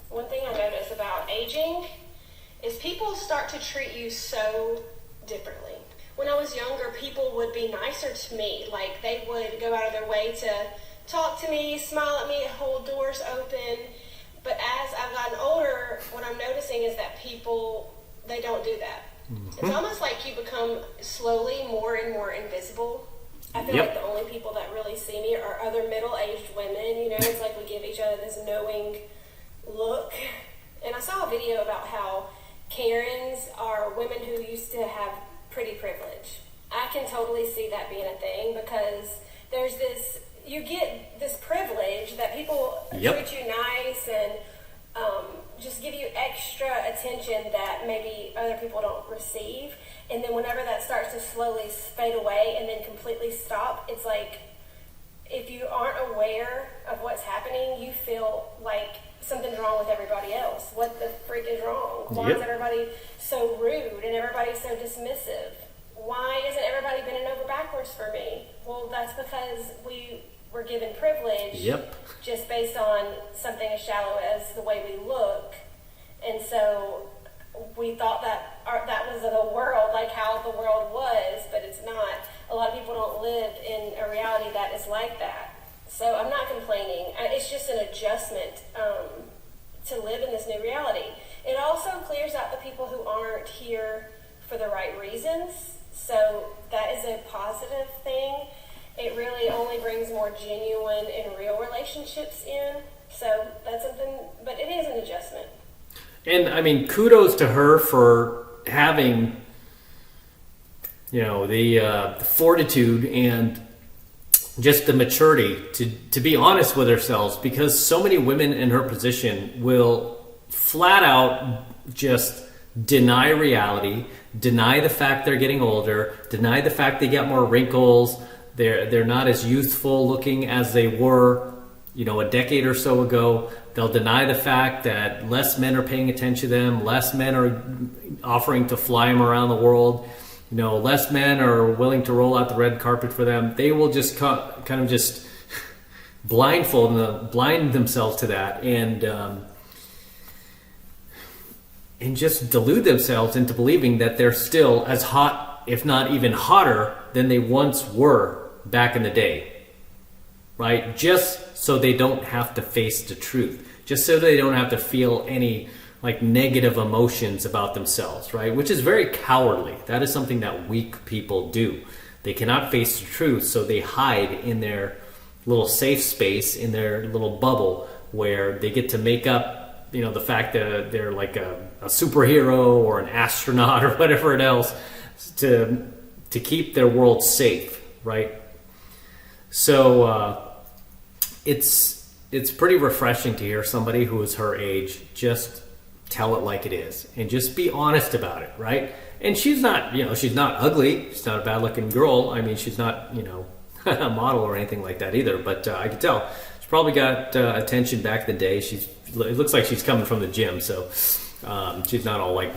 One thing I notice about aging is people start to treat you so differently. When I was younger, people would be nicer to me. Like, they would go out of their way to talk to me, smile at me, hold doors open. But as I've gotten older, what I'm noticing is that people, they don't do that. Mm-hmm. It's almost like you become slowly more and more invisible. I feel like the only people that really see me are other middle-aged women. You know, it's like we give each other this knowing look. And I saw a video about how Karens are women who used to have pretty privilege. I can totally see that being a thing, because there's this, you get this privilege that people treat you nice and just give you extra attention that maybe other people don't receive. And then whenever that starts to slowly fade away and then completely stop, it's like, if you aren't aware of what's happening, you feel like something's wrong with everybody else. What the freak is wrong? Why is everybody so rude and everybody so dismissive? Why isn't everybody bending over backwards for me? Well, that's because we were given privilege just based on something as shallow as the way we look. And so we thought that that was the world, like how the world was, but it's not. A lot of people don't live in a reality that is like that. So I'm not complaining. It's just an adjustment to live in this new reality. It also clears out the people who aren't here for the right reasons. So that is a positive thing. It really only brings more genuine and real relationships in. So that's something, but it is an adjustment. And I mean, kudos to her for having, you know, the fortitude and just the maturity to be honest with ourselves, because so many women in her position will flat out just deny reality, deny the fact they're getting older, deny the fact they got more wrinkles, they're not as youthful looking as they were, you know, a decade or so ago. They'll deny the fact that less men are paying attention to them, less men are offering to fly them around the world. You know, less men are willing to roll out the red carpet for them. They will just kind of just blind themselves to that and just delude themselves into believing that they're still as hot, if not even hotter, than they once were back in the day, right? Just so they don't have to face the truth, just so they don't have to feel any like negative emotions about themselves, right? Which is very cowardly. That is something that weak people do. They cannot face the truth, so they hide in their little safe space, in their little bubble, where they get to make up, you know, the fact that they're like a superhero or an astronaut or whatever else to keep their world safe, right? So it's pretty refreshing to hear somebody who is her age just tell it like it is and just be honest about it, right? And she's not, you know, she's not ugly. She's not a bad looking girl. I mean, she's not, you know, a model or anything like that either, but I can tell she's probably got attention back in the day. It looks like she's coming from the gym, so she's not all like,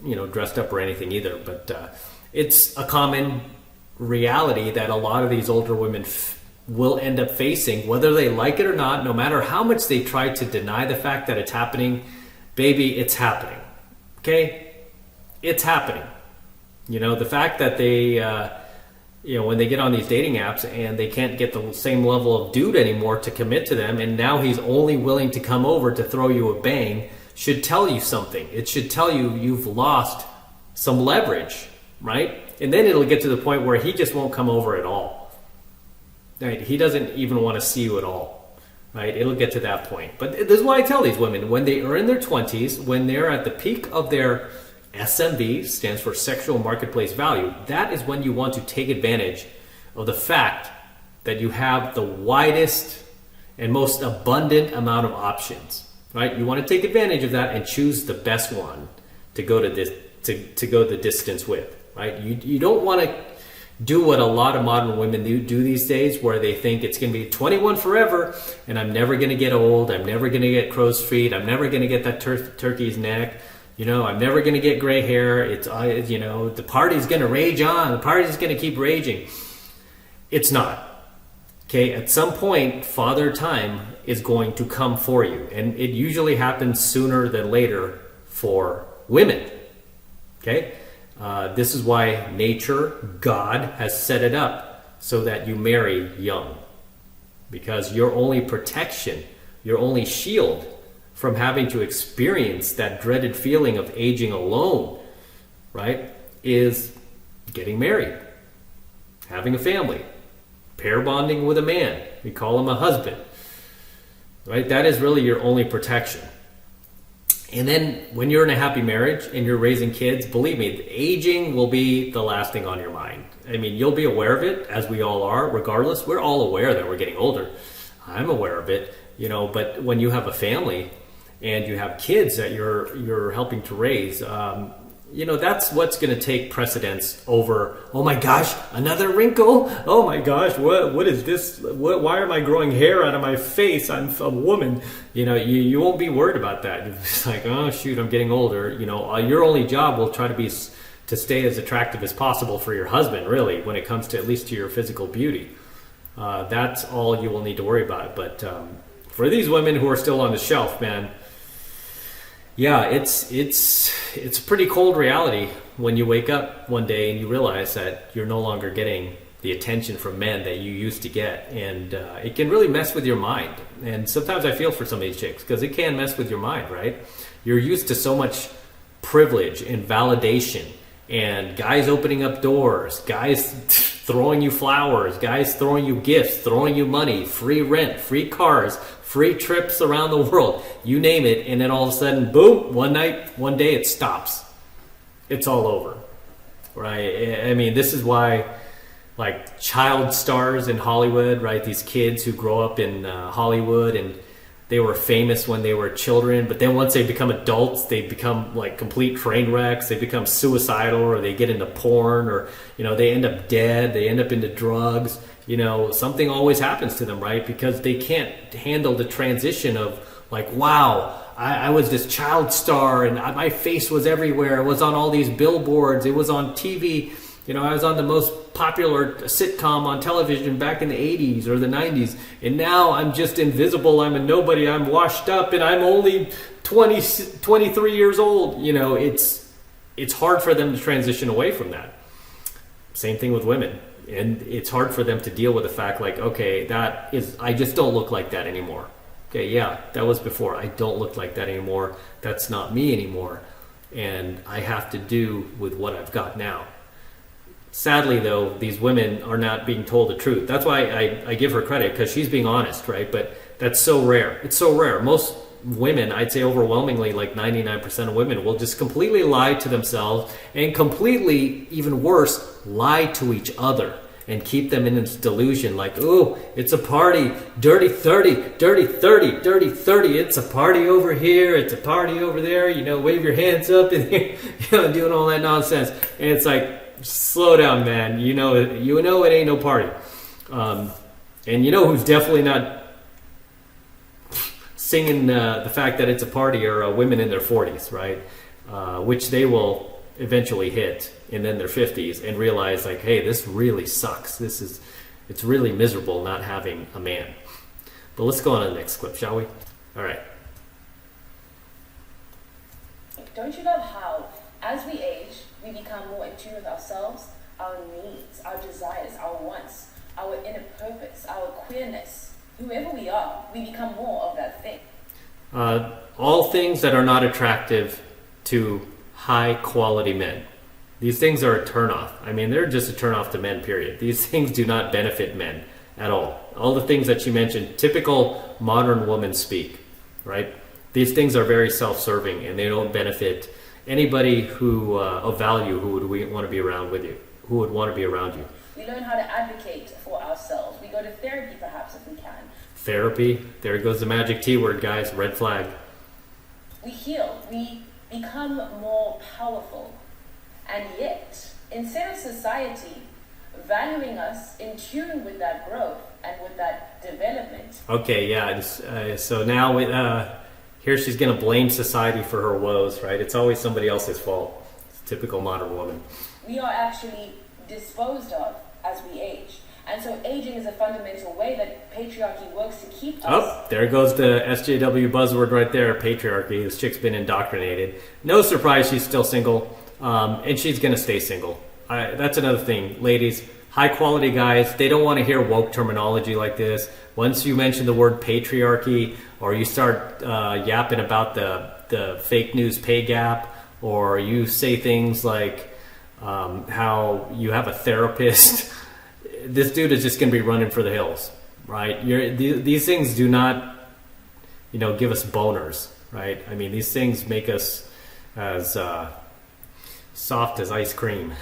you know, dressed up or anything either, but it's a common reality that a lot of these older women will end up facing, whether they like it or not. No matter how much they try to deny the fact that it's happening, baby, it's happening. Okay? It's happening. You know, the fact that they, you know, when they get on these dating apps and they can't get the same level of dude anymore to commit to them, and now he's only willing to come over to throw you a bang, should tell you something. It should tell you you've lost some leverage, right? And then it'll get to the point where he just won't come over at all. Right? He doesn't even want to see you at all. Right? It'll get to that point. But this is why I tell these women, when they are in their 20s, when they're at the peak of their SMV, stands for sexual marketplace value, that is when you want to take advantage of the fact that you have the widest and most abundant amount of options. Right? You want to take advantage of that and choose the best one to go to this to go the distance with. Right? You don't want to do what a lot of modern women do these days, where they think it's going to be 21 forever and I'm never going to get old, I'm never going to get crow's feet, I'm never going to get that turkey's neck, you know, I'm never going to get gray hair, it's, you know, the party's going to rage on, the party's going to keep raging. It's not. Okay, at some point, Father Time is going to come for you. And it usually happens sooner than later for women. Okay? This is why nature, God, has set it up so that you marry young. Because your only protection, your only shield from having to experience that dreaded feeling of aging alone, right, is getting married, having a family, pair bonding with a man. We call him a husband, right? That is really your only protection. And then when you're in a happy marriage and you're raising kids, believe me, aging will be the last thing on your mind. I mean, you'll be aware of it, as we all are, regardless. We're all aware that we're getting older. I'm aware of it, but when you have a family and you have kids that you're helping to raise, that's what's going to take precedence over, oh my gosh, another wrinkle? Oh my gosh, what is this? Why am I growing hair out of my face? I'm a woman. You won't be worried about that. You're just like, oh shoot, I'm getting older. Your only job will try to be to stay as attractive as possible for your husband, really, when it comes to at least to your physical beauty. That's all you will need to worry about. But for these women who are still on the shelf, man, yeah, it's a pretty cold reality when you wake up one day and you realize that you're no longer getting the attention from men that you used to get, and it can really mess with your mind. And sometimes I feel for some of these chicks because it can mess with your mind, right? You're used to so much privilege and validation, and guys opening up doors, guys throwing you flowers, guys throwing you gifts, throwing you money, free rent, free cars, free trips around the world, you name it, and then all of a sudden, boom, one day it stops. It's all over, right? I mean, this is why, like, child stars in Hollywood, right? These kids who grow up in Hollywood and they were famous when they were children, but then once they become adults, they become like complete train wrecks. They become suicidal, or they get into porn, or they end up dead. They end up into drugs. Something always happens to them, right? Because they can't handle the transition of like, wow, I was this child star and my face was everywhere. It was on all these billboards. It was on TV. I was on the most popular sitcom on television back in the 80s or the 90s. And now I'm just invisible. I'm a nobody. I'm washed up and I'm only 23 years old. It's hard for them to transition away from that. Same thing with women. And it's hard for them to deal with the fact like, okay, I just don't look like that anymore. Okay, yeah, that was before. I don't look like that anymore. That's not me anymore. And I have to do with what I've got now. Sadly, though, these women are not being told the truth. That's why I give her credit, because she's being honest, right? But that's so rare. It's so rare. Most women, I'd say overwhelmingly, like 99% of women, will just completely lie to themselves and completely, even worse, lie to each other and keep them in this delusion like, oh, it's a party, dirty 30, dirty 30, dirty 30. It's a party over here. It's a party over there. Wave your hands up and doing all that nonsense. And it's like, slow down, man. You know it ain't no party. And who's definitely not singing the fact that it's a party are women in their 40s, right? Which they will eventually hit, and then their 50s, and realize like, hey, this really sucks. It's really miserable not having a man. But let's go on to the next clip, shall we? All right. Don't you love how, as we age, we become more in tune with ourselves, our needs, our desires, our wants, our inner purpose, our queerness? Whoever we are, we become more of that thing. All things that are not attractive to high quality men. These things are a turnoff. I mean, they're just a turnoff to men, period. These things do not benefit men at all. All the things that you mentioned, typical modern woman speak, right? These things are very self-serving and they don't benefit anybody who of value who would want to be around with you, who would want to be around you. We learn how to advocate for ourselves. We go to therapy perhaps if we can. Therapy, there goes the magic T word, guys, red flag. We heal. We become more powerful. And yet, instead of society valuing us in tune with that growth and with that development. Okay, yeah. So now here she's going to blame society for her woes, right? It's always somebody else's fault. It's a typical modern woman. We are actually disposed of as we age. And so aging is a fundamental way that patriarchy works to keep us. Oh, there goes the SJW buzzword right there, patriarchy. This chick's been indoctrinated. No surprise she's still single, and she's going to stay single. That's another thing, ladies. High quality guys, they don't want to hear woke terminology like this. Once you mention the word patriarchy, or you start yapping about the fake news pay gap, or you say things like how you have a therapist, this dude is just going to be running for the hills, right? These things do not, give us boners, right? I mean, these things make us as soft as ice cream.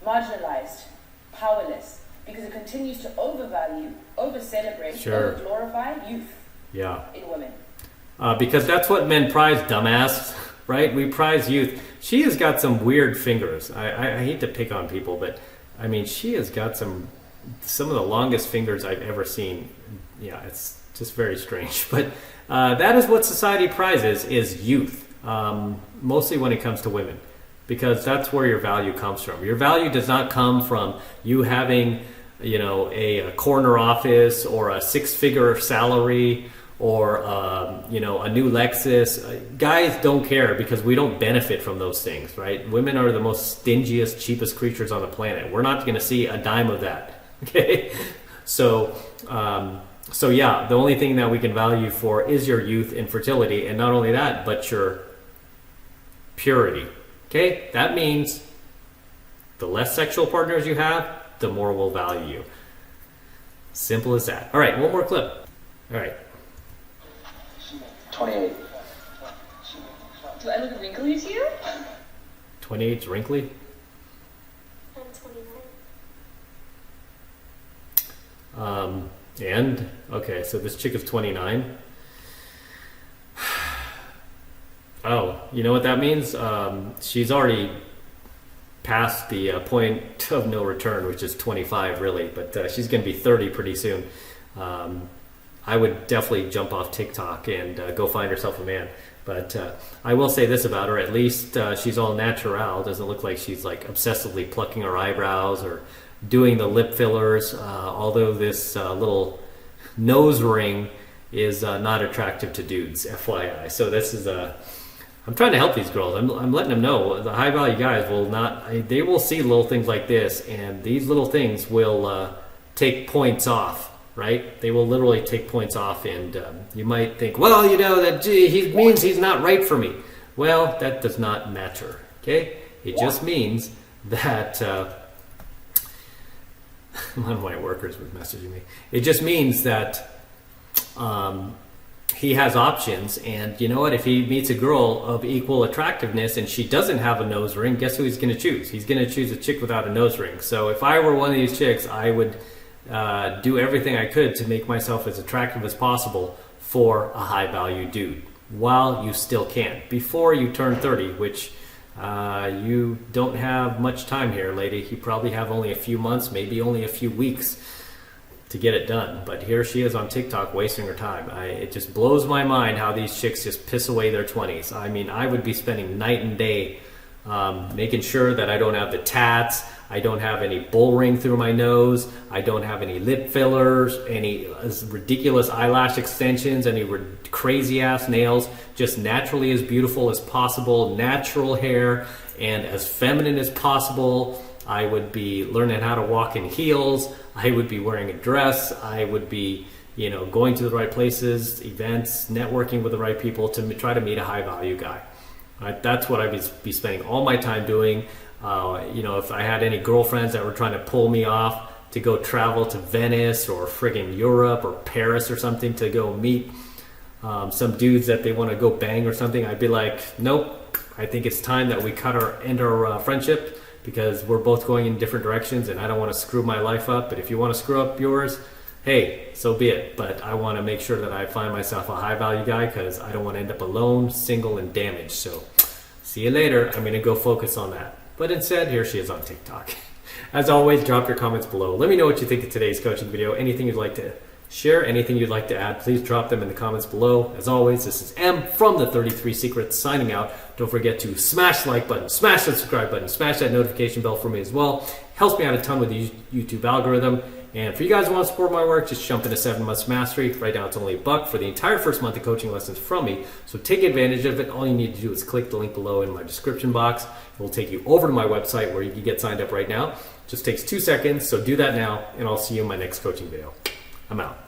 Marginalized, powerless, because it continues to overvalue, over-celebrate, Sure. over-glorify youth in women. Because that's what men prize, dumbass, right? We prize youth. She has got some weird fingers. I hate to pick on people, but I mean, she has got some of the longest fingers I've ever seen. Yeah, it's just very strange. But that is what society prizes, is youth, mostly when it comes to women, because that's where your value comes from. Your value does not come from you having, a corner office or a six-figure salary or, a new Lexus. Guys don't care because we don't benefit from those things, right? Women are the most stingiest, cheapest creatures on the planet. We're not going to see a dime of that. Okay, so yeah, the only thing that we can value for is your youth and fertility, and not only that, but your purity. Okay, that means the less sexual partners you have, the more we'll value you. Simple as that. All right, one more clip. All right. 28. Do I look wrinkly to you? 28's wrinkly? I'm 29. And okay, so this chick is 29. Oh, you know what that means? She's already past the point of no return, which is 25 really, but she's going to be 30 pretty soon. I would definitely jump off TikTok and go find herself a man. But I will say this about her, at least she's all natural. Doesn't look like she's like obsessively plucking her eyebrows or doing the lip fillers, although this little nose ring is not attractive to dudes, FYI. So this is I'm trying to help these girls. I'm letting them know the high value guys will not. They will see little things like this, and these little things will take points off. Right? They will literally take points off, and you might think, well, that he means he's not right for me. Well, that does not matter. Okay? It just means that one of my workers was messaging me. It just means that he has options, and you know what? If he meets a girl of equal attractiveness and she doesn't have a nose ring, guess who he's going to choose? He's going to choose a chick without a nose ring. So if I were one of these chicks, I would do everything I could to make myself as attractive as possible for a high value dude while you still can, before you turn 30, which you don't have much time here, lady. You probably have only a few months, maybe only a few weeks to get it done. But here she is on TikTok wasting her time. It just blows my mind how these chicks just piss away their 20s. I mean, I would be spending night and day making sure that I don't have the tats, I don't have any bull ring through my nose, I don't have any lip fillers, any ridiculous eyelash extensions, any crazy ass nails, just naturally as beautiful as possible, natural hair, and as feminine as possible. I would be learning how to walk in heels, I would be wearing a dress, I would be going to the right places, events, networking with the right people to try to meet a high value guy. That's what I'd be spending all my time doing. If I had any girlfriends that were trying to pull me off to go travel to Venice or friggin' Europe or Paris or something to go meet some dudes that they want to go bang or something, I'd be like, nope, I think it's time that we end our friendship, because we're both going in different directions and I don't want to screw my life up. But if you want to screw up yours, hey, so be it. But I want to make sure that I find myself a high value guy, because I don't want to end up alone, single, and damaged. So see you later. I'm going to go focus on that. But instead, here she is on TikTok. As always, drop your comments below. Let me know what you think of today's coaching video. Anything you'd like to share, anything you'd like to add, please drop them in the comments below. As always, this is M from the 33 Secrets signing out. Don't forget to smash the like button, smash the subscribe button, smash that notification bell for me as well. Helps me out a ton with the YouTube algorithm. And for you guys who want to support my work, just jump into 7 Months Mastery. Right now it's only $1 for the entire first month of coaching lessons from me. So take advantage of it. All you need to do is click the link below in my description box. It will take you over to my website where you can get signed up right now. Just takes 2 seconds, so do that now, and I'll see you in my next coaching video. I'm out.